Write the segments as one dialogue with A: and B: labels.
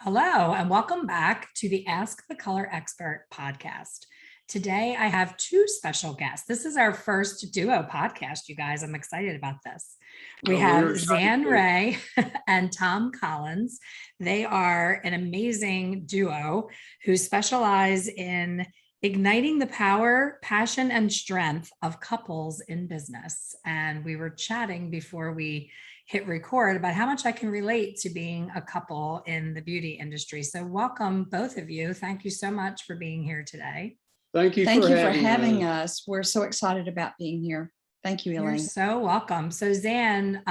A: Hello, and welcome back to the Ask the Color Expert podcast. Today, I have two special guests. This is our first duo podcast, you guys. I'm excited about this. We have Zan Ray and Tom Collins. They are an amazing duo who specialize in igniting the power, passion, and strength of couples in business. And we were chatting before we hit record about how much I can relate to being a couple in the beauty industry. So welcome, both of you. Thank you so much for being here today.
B: Thank you
C: for
B: having
C: having us. We're so excited about being here. Thank you, Elaine.
A: You're so welcome. So Zan,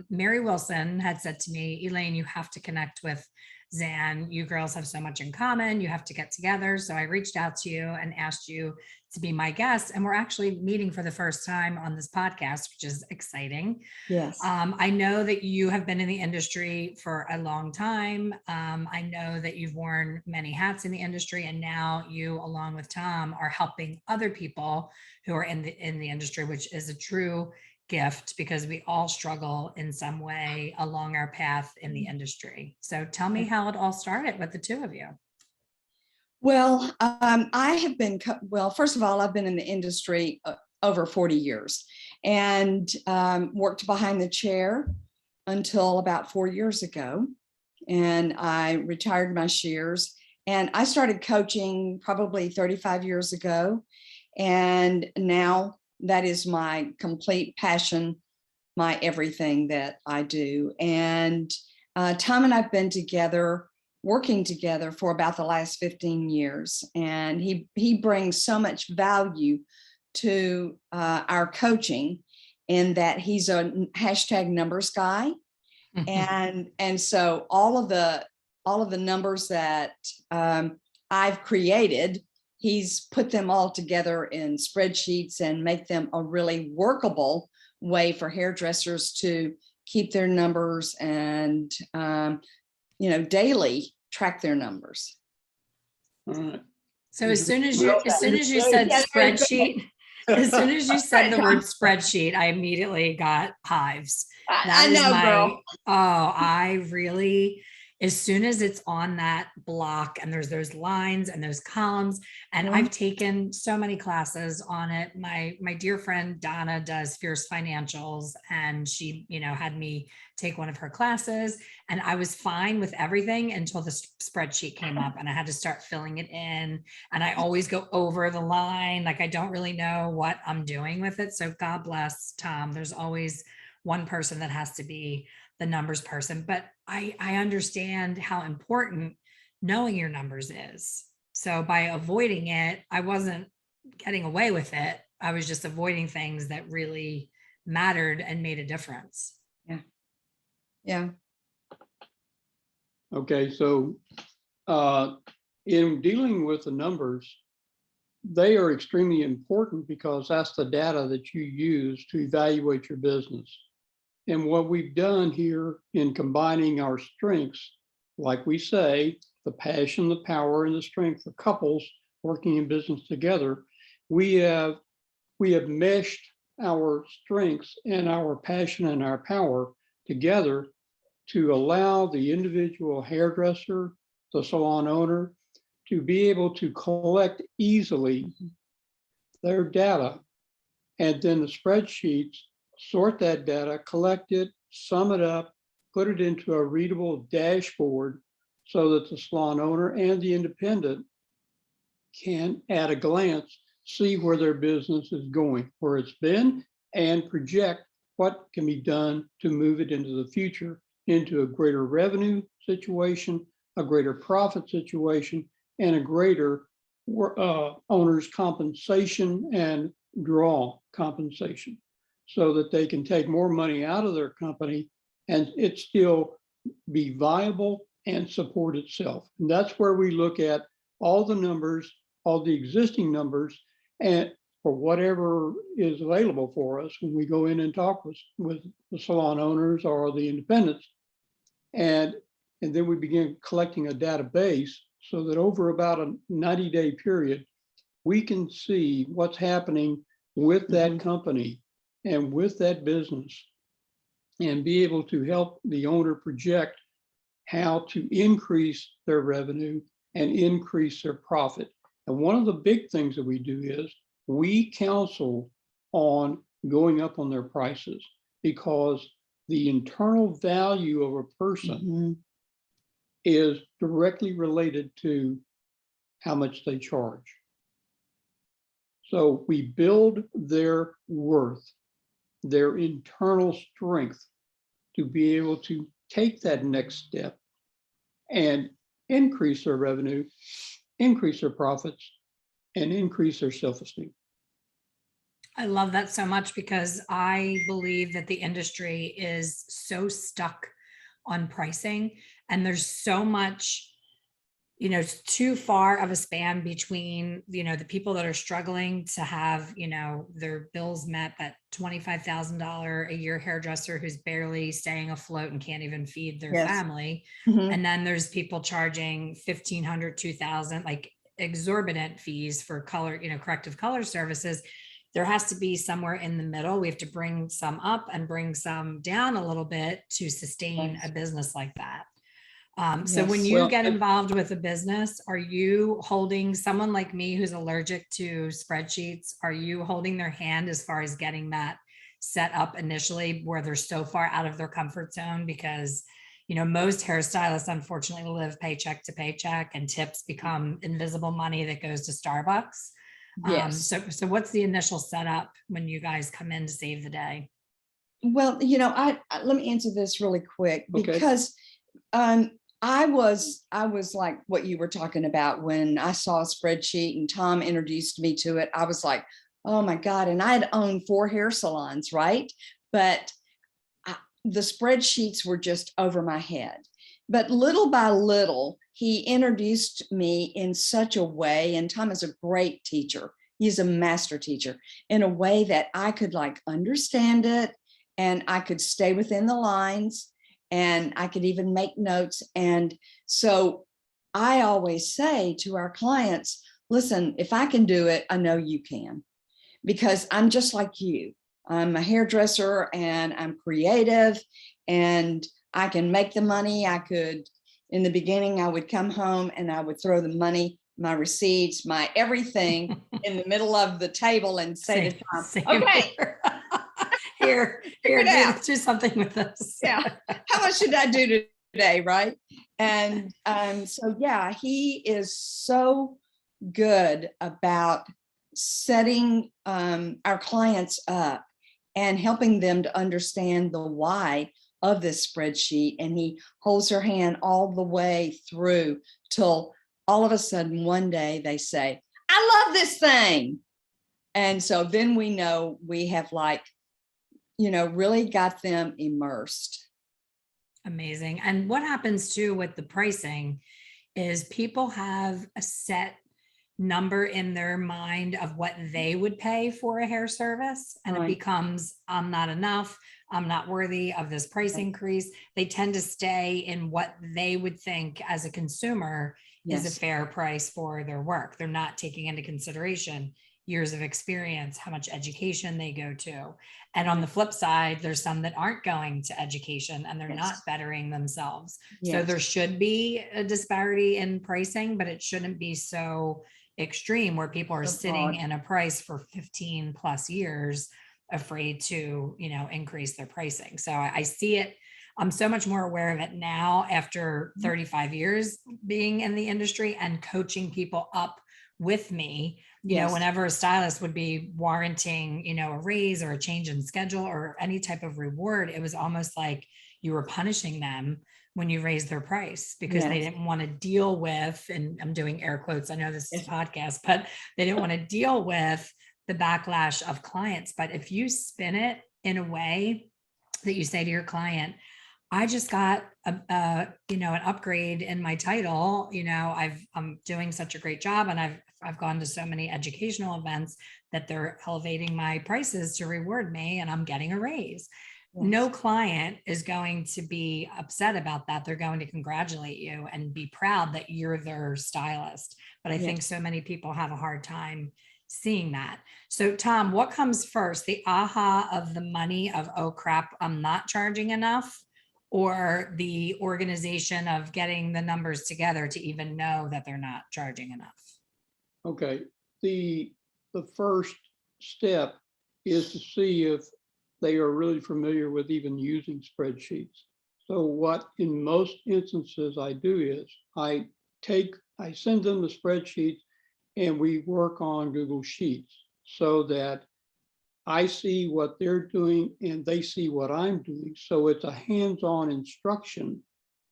A: Mary Wilson had said to me, Elaine, you have to connect with Zan. You girls have so much in common. You have to get together. So I reached out to you and asked you to be my guest. And we're actually meeting for the first time on this podcast, which is exciting.
C: Yes.
A: I know that you have been in the industry for a long time. I know that you've worn many hats in the industry, and now you, along with Tom, are helping other people who are in the industry, which is a true gift because we all struggle in some way along our path in the industry. So tell me how it all started with the two of you.
C: Well, I have been, first of all, I've been in the industry over 40 years and worked behind the chair until about 4 years ago. And I retired my shears and I started coaching probably 35 years ago. And now that is my complete passion, my everything that I do. And Tom and I've been together, working together for about the last 15 years. And he brings so much value to our coaching in that he's a hashtag numbers guy. And so all of the numbers that I've created, he's put them all together in spreadsheets and make them a really workable way for hairdressers to keep their numbers and daily track their numbers.
B: All right.
A: So as soon as you said spreadsheet, as soon as you said the word spreadsheet, I immediately got hives.
C: I know, girl.
A: I really, as soon as it's on that block and there's those lines and those columns, and I've taken so many classes on it. My dear friend Donna does Fierce Financials, and she, had me take one of her classes, and I was fine with everything until the spreadsheet came up and I had to start filling it in. And I always go over the line. Like I don't really know what I'm doing with it. So God bless Tom. There's always one person that has to be the numbers person, but I understand how important knowing your numbers is. So by avoiding it, I wasn't getting away with it. I was just avoiding things that really mattered and made a difference.
C: Yeah.
B: Okay, so in dealing with the numbers, they are extremely important because that's the data that you use to evaluate your business. And what we've done here in combining our strengths, like we say, the passion, the power, and the strength of couples working in business together, we have meshed our strengths and our passion and our power together to allow the individual hairdresser, the salon owner, to be able to collect easily their data, and then the spreadsheets sort that data, collect it, sum it up, put it into a readable dashboard so that the salon owner and the independent can, at a glance, see where their business is going, where it's been, and project what can be done to move it into the future, into a greater revenue situation, a greater profit situation, and a greater owner's compensation and draw compensation, so that they can take more money out of their company and it still be viable and support itself. And that's where we look at all the numbers, all the existing numbers, and for whatever is available for us when we go in and talk with the salon owners or the independents. And then we begin collecting a database so that over about a 90-day period, we can see what's happening with that company and with that business, and be able to help the owner project how to increase their revenue and increase their profit. And one of the big things that we do is we counsel on going up on their prices, because the internal value of a person is directly related to how much they charge. So we build their worth, their internal strength, to be able to take that next step and increase their revenue, increase their profits, and increase their self-esteem.
A: I love that so much, because I believe that the industry is so stuck on pricing, and there's so much, it's too far of a span between, the people that are struggling to have, their bills met, that $25,000 a year hairdresser who's barely staying afloat and can't even feed their family. And then there's people charging $1,500, $2,000, like exorbitant fees for color, corrective color services. There has to be somewhere in the middle. We have to bring some up and bring some down a little bit to sustain a business like that. So when you get involved with a business, are you holding someone like me who's allergic to spreadsheets? Are you holding their hand as far as getting that set up initially, where they're so far out of their comfort zone? Because, most hairstylists unfortunately live paycheck to paycheck, and tips become invisible money that goes to Starbucks. So what's the initial setup when you guys come in to save the day?
C: Well, let me answer this really quick, because I was like what you were talking about. When I saw a spreadsheet and Tom introduced me to it, I was like, oh my God. And I had owned 4 hair salons, right? But the spreadsheets were just over my head. But little by little, he introduced me in such a way, and Tom is a great teacher. He's a master teacher, in a way that I could understand it, and I could stay within the lines, and I could even make notes. And so I always say to our clients, listen, if I can do it, I know you can, because I'm just like you. I'm a hairdresser and I'm creative, and I can make the money. In the beginning, I would come home and I would throw the money, my receipts, my everything in the middle of the table and say to Tom, okay,
A: here, do something with this.
C: Yeah. How much should I do today? Right. And so, he is so good about setting our clients up and helping them to understand the why of this spreadsheet. And he holds their hand all the way through till all of a sudden one day they say, I love this thing. And so then we know we have really got them immersed.
A: Amazing. And what happens too with the pricing is people have a set number in their mind of what they would pay for a hair service. And it becomes, I'm not enough. I'm not worthy of this price increase. They tend to stay in what they would think as a consumer is a fair price for their work. They're not taking into consideration years of experience, how much education they go to. And on the flip side, there's some that aren't going to education and they're not bettering themselves. So there should be a disparity in pricing, but it shouldn't be so extreme where people are sitting in a price for 15 plus years, afraid to, increase their pricing. So I see it. I'm so much more aware of it now after 35 years being in the industry and coaching people up with me. Whenever a stylist would be warranting, a raise or a change in schedule or any type of reward, it was almost like you were punishing them when you raised their price, because they didn't want to deal with, and I'm doing air quotes, I know this is a podcast, but they didn't want to deal with the backlash of clients. But if you spin it in a way that you say to your client, I just got an upgrade in my title. I'm doing such a great job, and I've gone to so many educational events that they're elevating my prices to reward me, and I'm getting a raise. No client is going to be upset about that. They're going to congratulate you and be proud that you're their stylist. But I think so many people have a hard time seeing that. So Tom, what comes first? The aha of the money of, oh crap, I'm not charging enough? or the organization of getting the numbers together to even know that they're not charging enough?
B: Okay, the first step is to see if they are really familiar with even using spreadsheets. So what in most instances I do is I send them the spreadsheets and we work on Google Sheets so that I see what they're doing and they see what I'm doing. So it's a hands-on instruction,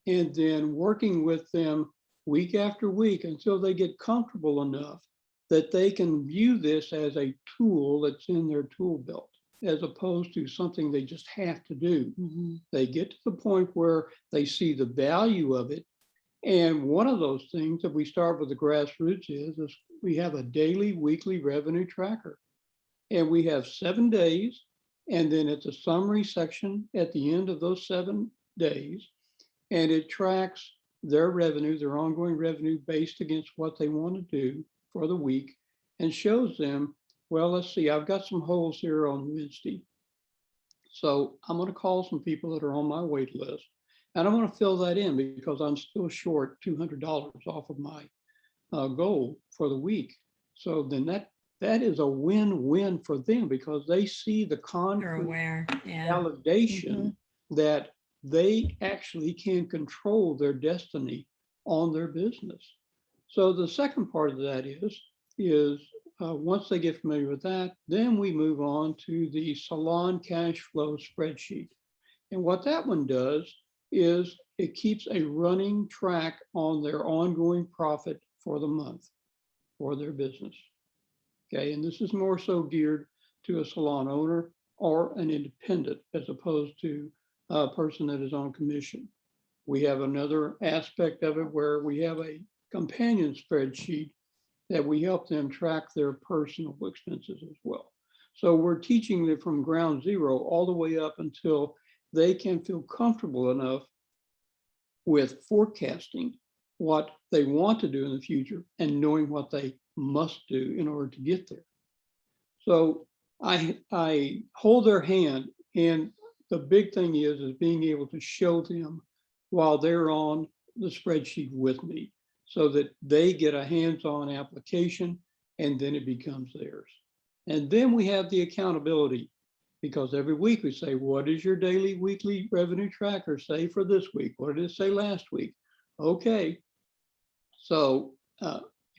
B: and then working with them week after week until they get comfortable enough that they can view this as a tool that's in their tool belt, as opposed to something they just have to do. They get to the point where they see the value of it. And one of those things that we start with the grassroots is we have a daily, weekly revenue tracker. And we have 7 days, and then it's a summary section at the end of those 7 days. And it tracks their revenue, their ongoing revenue based against what they want to do for the week, and shows them, well, let's see, I've got some holes here on Wednesday. So I'm going to call some people that are on my wait list, and I'm going to fill that in because I'm still short $200 off of my goal for the week. So then that is a win-win for them because they see the
A: They're
B: concrete
A: aware, yeah.
B: validation that they actually can control their destiny on their business. So the second part of that is once they get familiar with that, then we move on to the salon cash flow spreadsheet. And what that one does is it keeps a running track on their ongoing profit for the month for their business. Okay, and this is more so geared to a salon owner or an independent as opposed to a person that is on commission. We have another aspect of it where we have a companion spreadsheet that we help them track their personal expenses as well. So we're teaching them from ground zero all the way up until they can feel comfortable enough with forecasting what they want to do in the future and knowing what they must do in order to get there. So I hold their hand, and the big thing is being able to show them while they're on the spreadsheet with me so that they get a hands-on application and then it becomes theirs. And then we have the accountability because every week we say, what is your daily, weekly revenue tracker say for this week? What did it say last week? Okay. So,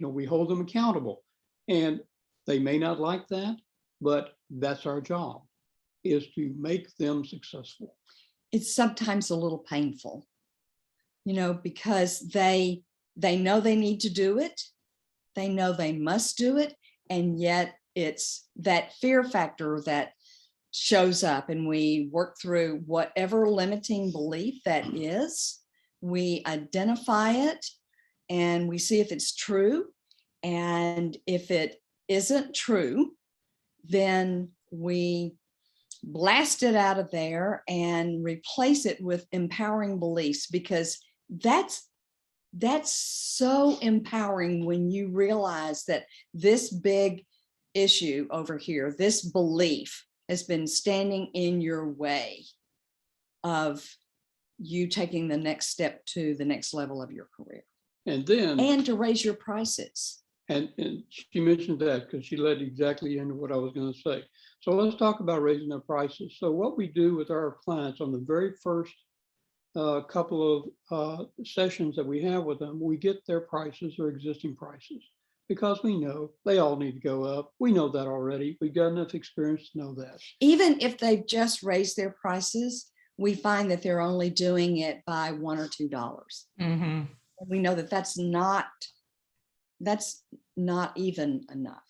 B: we hold them accountable, and they may not like that, but that's our job, is to make them successful.
C: It's sometimes a little painful, because they know they need to do it. They know they must do it. And yet it's that fear factor that shows up, and we work through whatever limiting belief that is. We identify it and we see if it's true. And if it isn't true, then we blast it out of there and replace it with empowering beliefs, because that's so empowering when you realize that this big issue over here, this belief has been standing in your way of you taking the next step to the next level of your career.
B: And then,
C: and to raise your prices.
B: And she mentioned that because she led exactly into what I was going to say. So let's talk about raising their prices. So what we do with our clients on the very first couple of sessions that we have with them, we get their prices or existing prices because we know they all need to go up. We know that already. We've got enough experience to know that.
C: Even if they've just raised their prices, we find that they're only doing it by $1 or $2.
A: Mm-hmm.
C: We know that that's not even enough.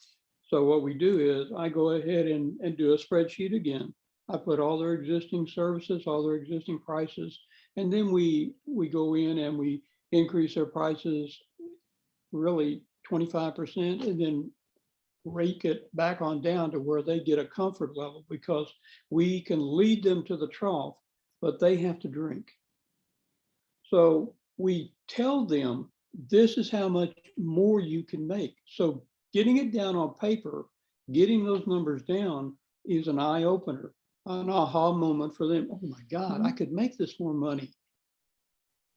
B: So what we do is I go ahead and do a spreadsheet again. I put all their existing services, all their existing prices, and then we go in and we increase their prices really 25% and then rake it back on down to where they get a comfort level, because we can lead them to the trough, but they have to drink. So we tell them, this is how much more you can make. So getting it down on paper, getting those numbers down is an eye opener. an aha moment for them. Oh my God, I could make this more money.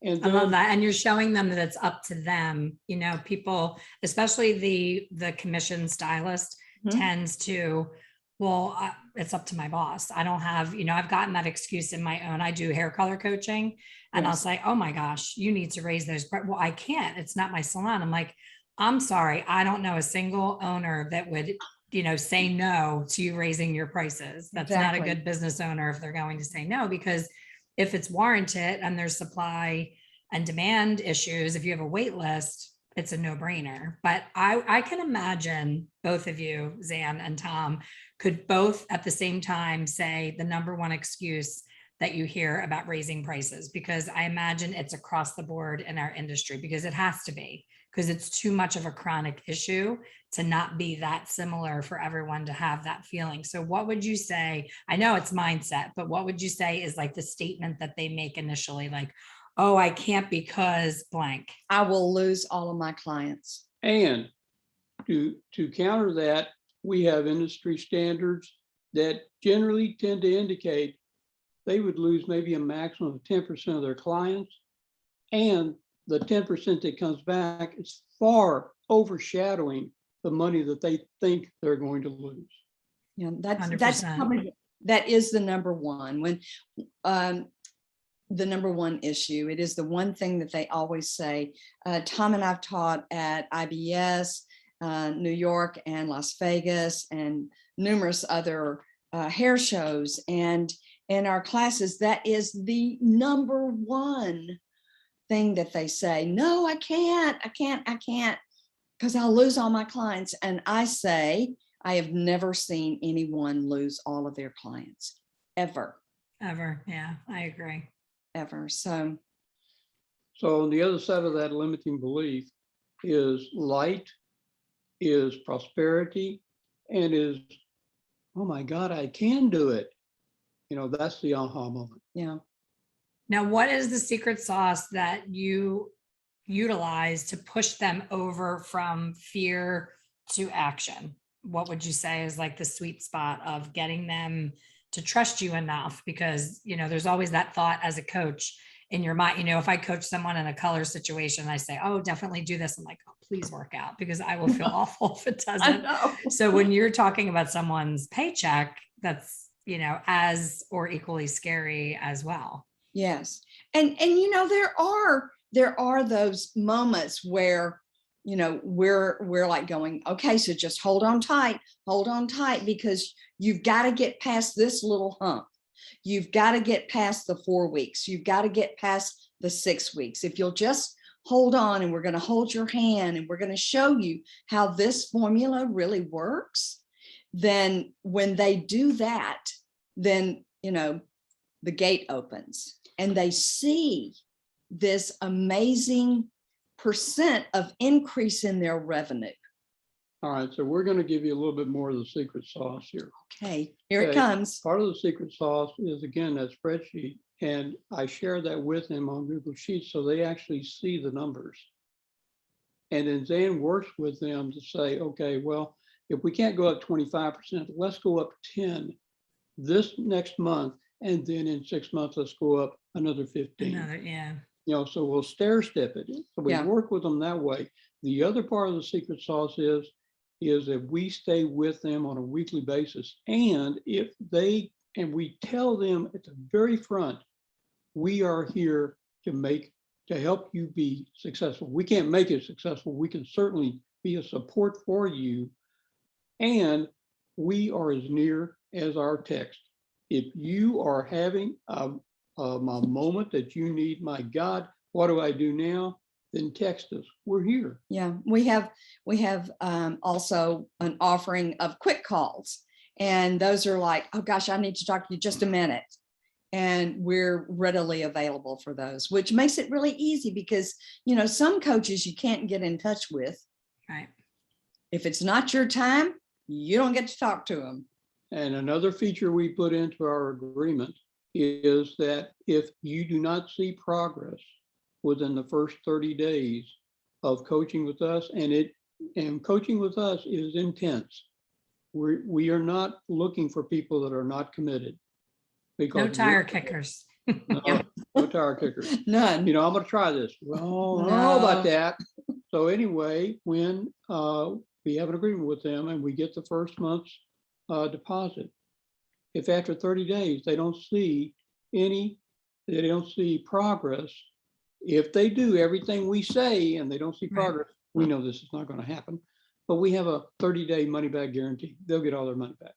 B: And
A: I love
B: then,
A: that. And you're showing them that it's up to them. You know, people, especially the commission stylist
C: Mhm.
A: tends to, well, it's up to my boss. I don't have, I've gotten that excuse in my own. I do hair color coaching and I'll
C: Yes.
A: say, oh my gosh, you need to raise those. Well, I can't. It's not my salon. I'm like, I'm sorry. I don't know a single owner that would, say no to you raising your prices. That's not a
C: Exactly.
A: good business owner if they're going to say no, because if it's warranted and there's supply and demand issues, if you have a wait list, it's a no-brainer. But I can imagine both of you, Zan and Tom, could both at the same time say the number one excuse that you hear about raising prices, because I imagine it's across the board in our industry, because it has to be, because it's too much of a chronic issue to not be that similar for everyone to have that feeling. So what would you say? I know it's mindset, but what would you say is like the statement that they make initially, like, oh, I can't because blank.
C: I will lose all of my clients.
B: and to counter that, we have industry standards that generally tend to indicate they would lose maybe a maximum of 10% of their clients. And the 10% that comes back is far overshadowing the money that they think they're going to lose.
C: Yeah, that's
A: 100%.
C: probably, that is the number one. When the number one issue, it is the one thing that they always say. Tom and I've taught at IBS, New York and Las Vegas, and numerous other hair shows. And in our classes, that is the number one thing that they say. No, I can't, because I'll lose all my clients. And I say, I have never seen anyone lose all of their clients, ever.
A: Ever. Yeah, I agree.
C: Ever. So
B: on the other side of that limiting belief is light, is prosperity, and is, oh my God, I can do it. That's the aha moment.
C: yeah.
A: Now, what is the secret sauce that you utilize to push them over from fear to action? What would you say is like the sweet spot of getting them to trust you enough? Because, there's always that thought as a coach in your mind, if I coach someone in a color situation, I say, oh, definitely do this. I'm like, oh, please work out, because I will feel awful if it
C: I
A: doesn't.
C: know.
A: So when you're talking about someone's paycheck, that's, as or equally scary as well.
C: Yes. And there are those moments where, we're like going, okay, so just hold on tight, because you've got to get past this little hump. You've got to get past the 4 weeks. You've got to get past the 6 weeks. If you'll just hold on, and we're going to hold your hand, and we're going to show you how this formula really works, then when they do that, then, the gate opens and they see this amazing percent of increase in their revenue.
B: All right, so we're going to give you a little bit more of the secret sauce here.
C: Okay, here it
B: Okay.
C: comes.
B: Part of the secret sauce is, again, that spreadsheet. And I share that with them on Google Sheets so they actually see the numbers. And then Zan works with them to say, okay, well, if we can't go up 25%, let's go up 10 this next month. And then in 6 months, let's go up another 15. So we'll stair step it. So we work with them that way. The other part of the secret sauce is that we stay with them on a weekly basis. And we tell them at the very front, we are here to help you be successful. We can't make it successful. We can certainly be a support for you. And we are as near as our text. If you are having a moment that you need, my God, what do I do now? Then text us. We're here.
C: Yeah, we have also an offering of quick calls, and those are like, oh gosh, I need to talk to you just a minute. And we're readily available for those, which makes it really easy, because, some coaches you can't get in touch with.
A: Right.
C: If it's not your time, you don't get to talk to them.
B: And another feature we put into our agreement is that if you do not see progress within the first 30 days of coaching with us, and coaching with us is intense. We are not looking for people that are not committed. because
A: No tire kickers.
B: no, no tire kickers.
C: None.
B: I'm going to try this. Well, I don't know about
A: No.
B: that. So anyway, when we have an agreement with them and we get the first month's deposit, if after 30 days they don't see progress, if they do everything we say and they don't see
A: Right.
B: progress, we know this is not going to happen. But we have a 30-day money back guarantee. They'll get all their money back.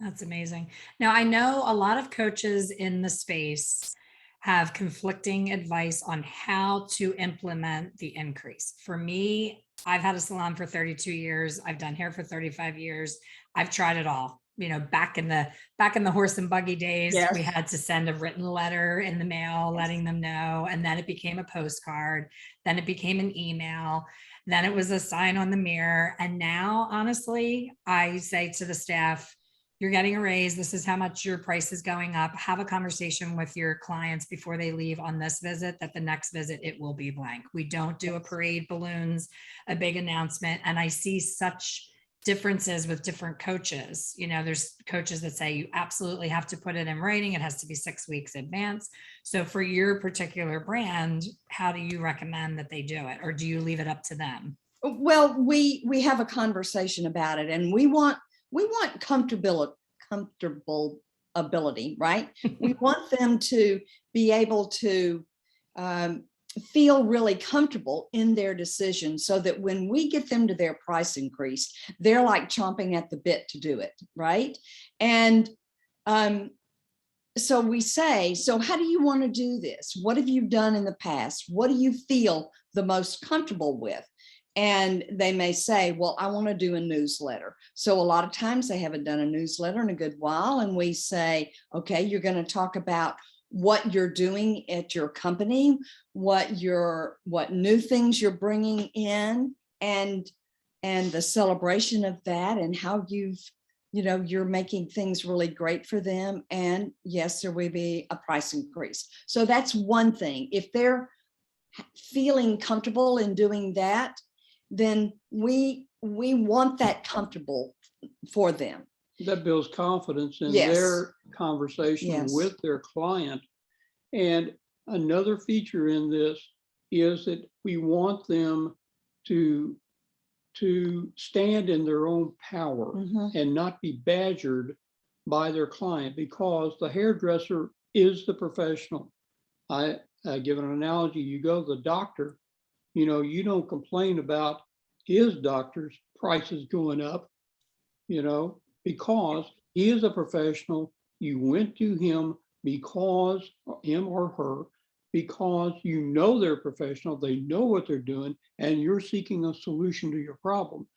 A: That's amazing. Now, I know a lot of coaches in the space have conflicting advice on how to implement the increase. For me, I've had a salon for 32 years. I've done hair for 35 years. I've tried it all. Back in the horse and buggy days,
C: Yes.
A: we had to send a written letter in the mail, letting them know. And then it became a postcard. Then it became an email. Then it was a sign on the mirror. And now, honestly, I say to the staff, you're getting a raise. This is how much your price is going up. Have a conversation with your clients before they leave on this visit, that the next visit, it will be blank. We don't do a parade, balloons, a big announcement. And I see such differences with different coaches. There's coaches that say you absolutely have to put it in writing. It has to be 6 weeks advance. So for your particular brand, how do you recommend that they do it? Or do you leave it up to them?
C: Well, we have a conversation about it, and we want comfortable ability, right? We want them to be able to feel really comfortable in their decision, so that when we get them to their price increase, they're like chomping at the bit to do it, right? And so we say, so how do you want to do this? What have you done in the past? What do you feel the most comfortable with? And they may say, well, I want to do a newsletter. So a lot of times they haven't done a newsletter in a good while. And we say, okay, you're going to talk about what you're doing at your company, what new things you're bringing in, and the celebration of that, and how you're making things really great for them. And yes, there will be a price increase. So that's one thing. If they're feeling comfortable in doing that, then we want that comfortable for them.
B: That builds confidence in
C: Yes.
B: their conversation
C: Yes.
B: with their client. And another feature in this is that we want them to stand in their own power and not be badgered by their client, because the hairdresser is the professional. I give an analogy. You go to the doctor, you don't complain about his doctor's prices going up, because he is a professional. You went to him because him or her, because they're professional, they know what they're doing, and you're seeking a solution to your problem.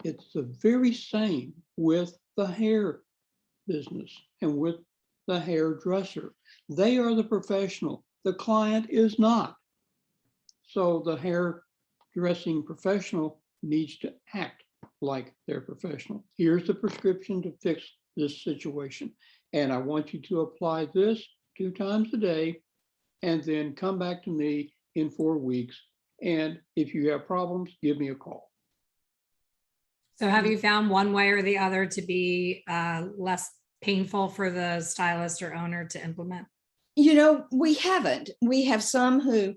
B: It's the very same with the hair business and with the hairdresser. They are the professional. The client is not. So the hairdressing professional needs to act like they're professional. Here's the prescription to fix this situation. And I want you to apply this 2 times a day, and then come back to me in 4 weeks. And if you have problems, give me a call.
A: So have you found one way or the other to be less painful for the stylist or owner to implement?
C: We haven't. We have some who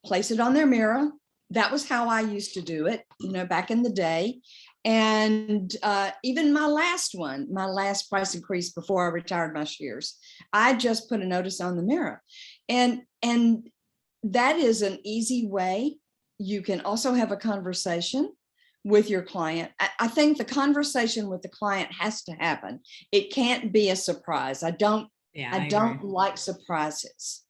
C: place it on their mirror. That was how I used to do it, back in the day. And even my last price increase before I retired my shears, I just put a notice on the mirror. And that is an easy way. You can also have a conversation with your client. I think the conversation with the client has to happen. It can't be a surprise. I don't like surprises.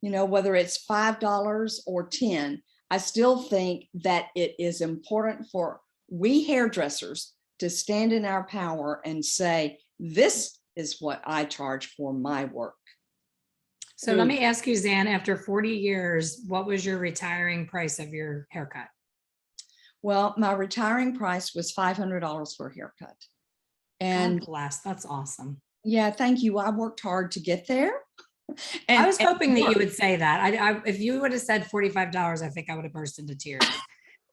C: Whether it's $5 or $10, I still think that it is important for we hairdressers to stand in our power and say, this is what I charge for my work.
A: So let me ask you, Zan, after 40 years, what was your retiring price of your haircut?
C: Well, my retiring price was $500 for a haircut. And
A: God bless, that's awesome.
C: Yeah, thank you. I worked hard to get there.
A: And I was hoping that you would say that. If you would have said $45, I think I would have burst into tears,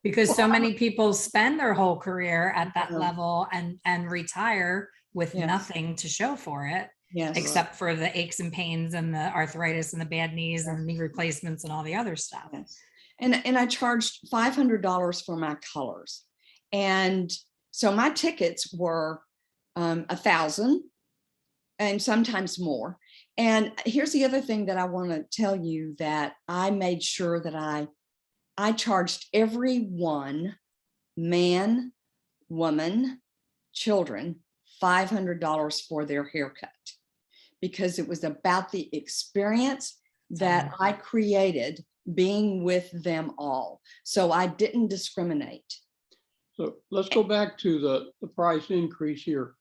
A: because so many people spend their whole career at that level and retire with nothing to show for it.
C: Yes.
A: except for the aches and pains and the arthritis and the bad knees and knee replacements and all the other stuff.
C: Yes. And I charged $500 for my colors. And so my tickets were 1,000 and sometimes more. And here's the other thing that I want to tell you, that I made sure that I charged everyone, man, woman, children, $500 for their haircut, because it was about the experience that I created being with them all. So I didn't discriminate.
B: So let's go back to the price increase here.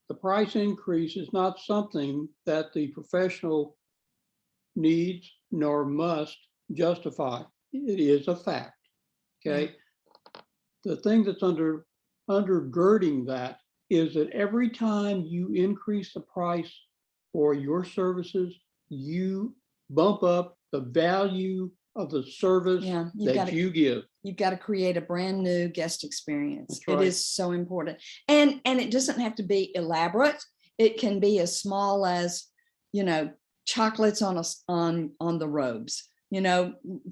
B: The price increase is not something that the professional needs nor must justify. It is a fact, okay? The thing that's undergirding that is that every time you increase the price for your services, you bump up the value of the service
C: Yeah,
B: that you give.
C: You've got to create a brand new guest experience.
B: That's right.
C: It is so important. And it doesn't have to be elaborate. It can be as small as, chocolates on the robes,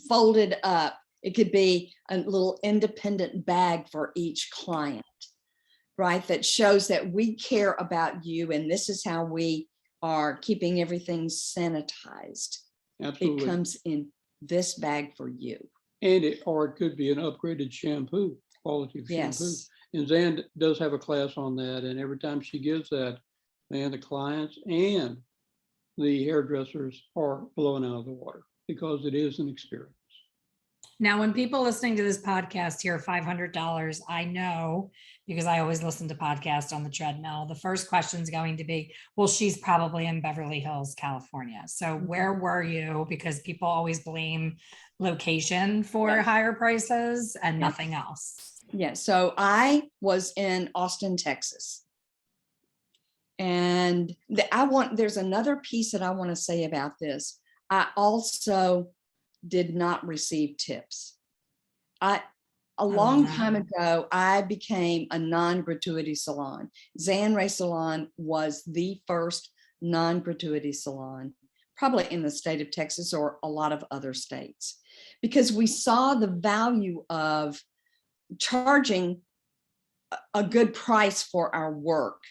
C: folded up. It could be a little independent bag for each client, right? That shows that we care about you, and this is how we are keeping everything sanitized.
B: Absolutely.
C: It comes in this bag for you.
B: And it could be an upgraded shampoo, quality of shampoo.
C: Yes.
B: And Zan does have a class on that. And every time she gives that, man, the clients and the hairdressers are blown out of the water, because it is an experience.
A: Now, when people listening to this podcast hear $500, I know, because I always listen to podcasts on the treadmill, the first question is going to be, well, she's probably in Beverly Hills, California. So where were you? Because people always blame location for higher prices and nothing else.
C: Yeah. So I was in Austin, Texas. And there's another piece that I want to say about this. I also did not receive tips. A long time ago, I became a non-gratuity salon. Zan Ray Salon was the first non-gratuity salon, probably in the state of Texas or a lot of other states, because we saw the value of charging a good price for our work,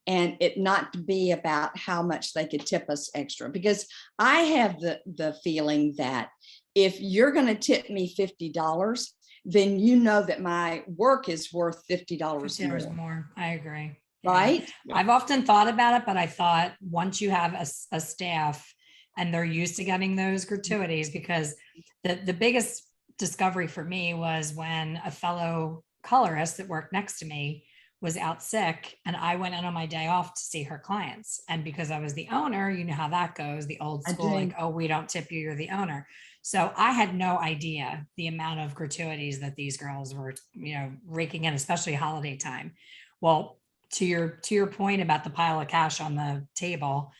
C: and it not to be about how much they could tip us extra. Because I have the feeling that if you're going to tip me $50, then you know that my work is worth $50
A: more. I agree.
C: Right?
A: Yeah. I've often thought about it, but I thought once you have a staff and they're used to getting those gratuities, because the biggest discovery for me was when a fellow colorist that worked next to me was out sick, and I went in on my day off to see her clients. And because I was the owner, you know how that goes, the old school, like, oh, we don't tip you, you're the owner. So I had no idea the amount of gratuities that these girls were, raking in, especially holiday time. Well, to your point about the pile of cash on the table,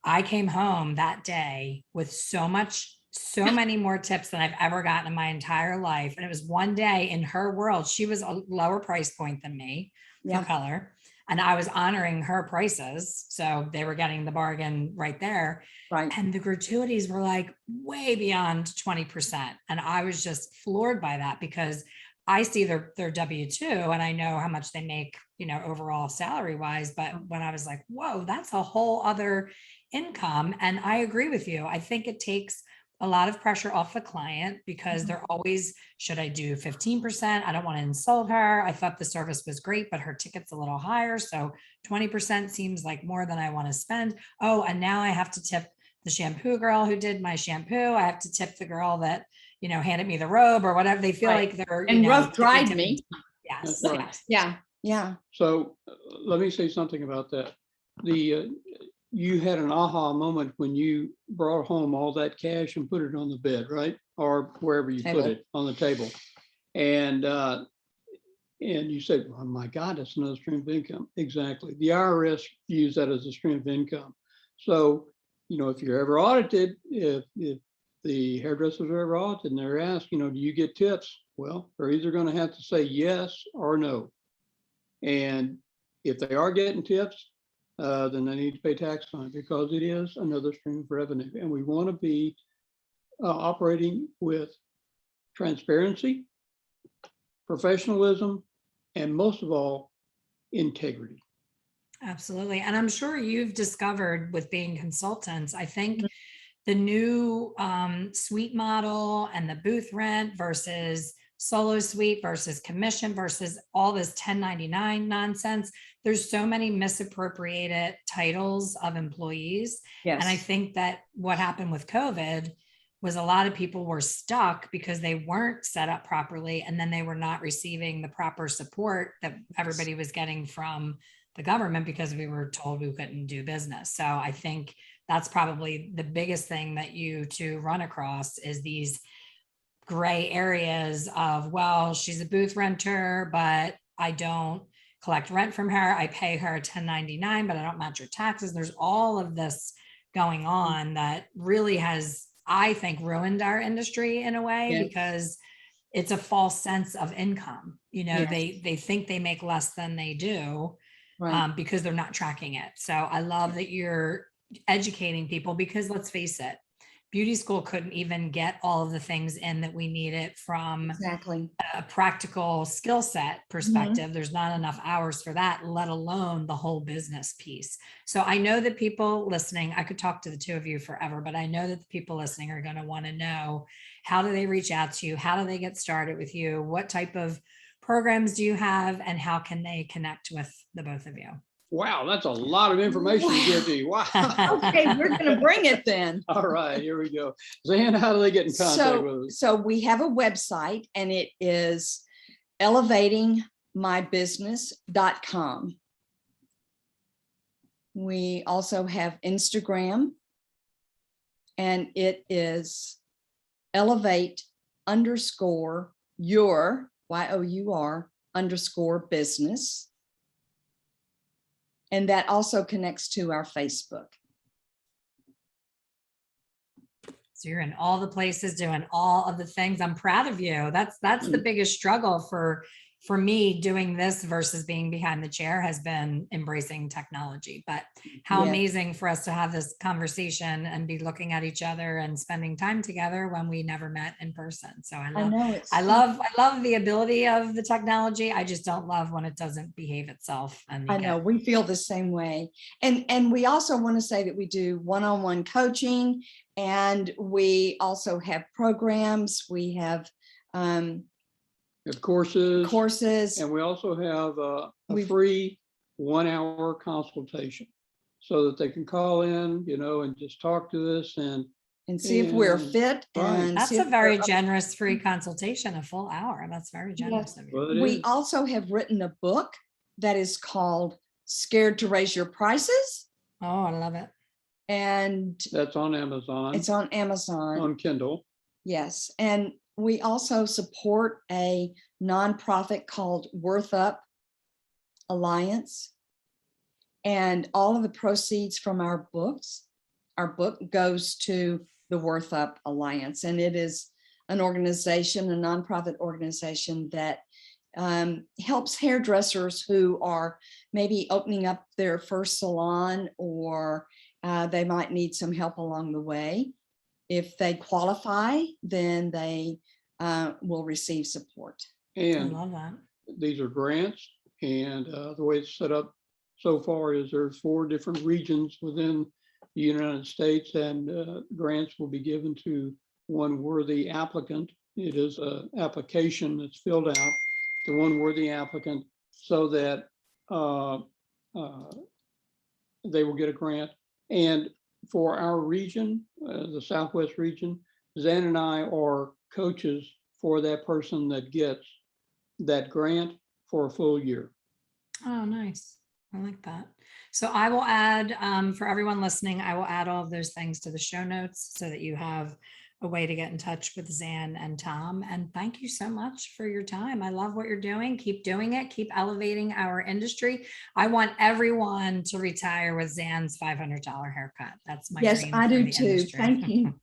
A: I came home that day with so many more tips than I've ever gotten in my entire life. And it was one day in her world. She was a lower price point than me for color, and I was honoring her prices. So they were getting the bargain right there.
C: Right.
A: And the gratuities were like way beyond 20%. And I was just floored by that, because I see their W-2 and I know how much they make, overall salary wise. But when I was like, whoa, that's a whole other income. And I agree with you. I think it takes a lot of pressure off the client, because they're always, should I do 15%? I don't want to insult her. I thought the service was great, but her ticket's a little higher. So 20% seems like more than I want to spend. Oh, and now I have to tip the shampoo girl who did my shampoo. I have to tip the girl that, handed me the robe or whatever. They feel like they're,
C: and rough dried me.
A: Yes.
B: Right.
A: Yes.
C: Yeah. Yeah.
B: So let me say something about that. You had an aha moment when you brought home all that cash and put it on the bed, right? Or wherever you put it, on the table. And you said, oh my God, that's another stream of income. Exactly. The IRS views that as a stream of income. So, if you're ever audited, if the hairdressers are ever audited and they're asked, do you get tips? Well, they're either going to have to say yes or no. And if they are getting tips, then they need to pay tax on it because it is another stream of revenue. And we want to be operating with transparency, professionalism, and most of all, integrity.
A: Absolutely. And I'm sure you've discovered with being consultants, I think
C: Mhm.
A: the new suite model and the booth rent versus solo suite versus commission versus all this 1099 nonsense. There's so many misappropriated titles of employees. And I
C: Yes,
A: think that what happened with COVID was a lot of people were stuck because they weren't set up properly and then they were not receiving the proper support that everybody was getting from the government because we were told we couldn't do business. So I think that's probably the biggest thing that you two run across is these gray areas of, well, she's a booth renter, but I don't collect rent from her. I pay her 1099, but I don't match her taxes. There's all of this going on that really has, I think, ruined our industry in a way
C: Yes.
A: because it's a false sense of income. You know,
C: Yes.
A: they think they make less than they do
C: right.
A: because they're not tracking it. So I love that you're educating people because let's face it, beauty school couldn't even get all of the things in that we needed from
C: Exactly.
A: a practical skill set perspective. There's not enough hours for that, let alone the whole business piece. So I know that people listening, I could talk to the two of you forever, but I know that the people listening are going to want to know, how do they reach out to you? How do they get started with you? What type of programs do you have and how can they connect with the both of you?
B: Wow, that's a lot of information to give to you. Wow.
C: Okay, we're going to bring it then.
B: All right, here we go. Zan, how do they get in contact with us?
C: So we have a website and it is elevatingmybusiness.com. We also have Instagram and it is elevate_your, YOUR_business. And that also connects to our Facebook.
A: So you're in all the places doing all of the things. I'm proud of you. That's the biggest struggle for me doing this versus being behind the chair has been embracing technology. But how
C: Yes.
A: amazing for us to have this conversation and be looking at each other and spending time together when we never met in person. So
C: I know it's
A: I love the ability of the technology. I just don't love when it doesn't behave itself. And
C: I know we feel the same way. And we also want to say that we do one-on-one coaching and we also have programs. We have
B: We have courses.
C: courses.
B: And we also have a
C: We've-
B: free 1-hour consultation so that they can call in, you know, and just talk to us and
C: see if we're
B: and-
C: fit.
B: right.
C: And
A: that's
C: see
A: a
C: if
A: very
C: we're-
A: generous free consultation, a full hour. That's very generous of you.
B: well, it
C: We
B: is.
C: also have written a book that is called Scared to Raise Your Prices.
A: Oh, I love it.
C: And
B: That's on Amazon,
C: it's on Amazon.
B: on Kindle.
C: Yes. And we also support a nonprofit called Worth Up Alliance. And all of the proceeds from our book goes to the Worth Up Alliance. And it is an organization, a nonprofit organization that helps hairdressers who are maybe opening up their first salon or they might need some help along the way. If they qualify, then they will receive support.
A: I
B: And
A: love that.
B: these are grants. And the way it's set up so far is there's 4 different regions within the United States, and grants will be given to one worthy applicant. It is an application that's filled out to one worthy applicant so that they will get a grant. And for our region, the Southwest region, Zan and I are coaches for that person that gets that grant for a full year.
A: Oh, nice. I like that. So I will add, for everyone listening, I will add all of those things to the show notes so that you have a way to get in touch with Zan and Tom. And thank you so much for your time. I love what you're doing. Keep doing it. Keep elevating our industry. I want everyone to retire with Zan's $500 haircut. That's my
C: Yes,
A: dream
C: I
A: for
C: do
A: the
C: too.
A: industry.
C: Thank you.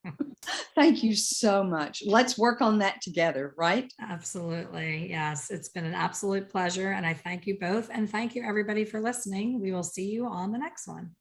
C: Thank you so much. Let's work on that together, right?
A: Absolutely. Yes. It's been an absolute pleasure. And I thank you both. And thank you, everybody, for listening. We will see you on the next one.